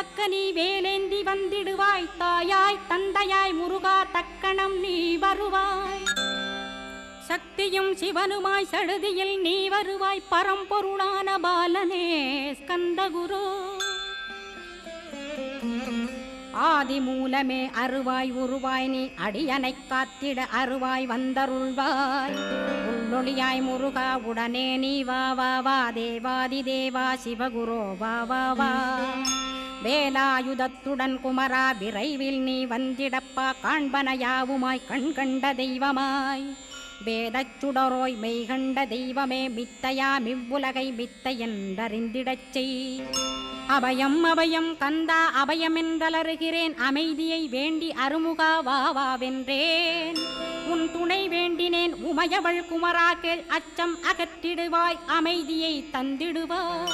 காக்க நீ வேலேந்தி வந்திடுவாய். தாயாய் தந்தையாய் முருகா தக்கணம் நீ வருவாய். சக்தியும் சிவனுமாய் சடுதியில் நீ வருவாய். பரம்பொருளான பாலனே ஸ்கந்தகுரு. ஆதி மூலமே அருவாய் உருவாய் நீ அடியனை காத்திட அருவாய் வந்தருள்வாய். உள்ளொளியாய் முருகா உடனே நீ வா வா வா. தேவாதி தேவா சிவகுரோ வா வா வா. வேலாயுதத்துடன் குமரா விரைவில் நீ வந்திடப்பா. காண்பன யாவுமாய் கண் கண்ட தெய்வமாய். வேதச் சுடரோய் மெய்கண்ட தெய்வமே மித்தையா மிவ்வுலகை மித்தை என்றறிந்திடச் செய். அபயம் அபயம் கந்தா அபயமென்றலறுகிறேன். அமைதியை வேண்டி அருமுகா வா வா வென்றேன். உன் துணை வேண்டினேன் உமையவள் குமரா கேள். அச்சம் அகற்றிடுவாய் அமைதியை தந்திடுவாய்.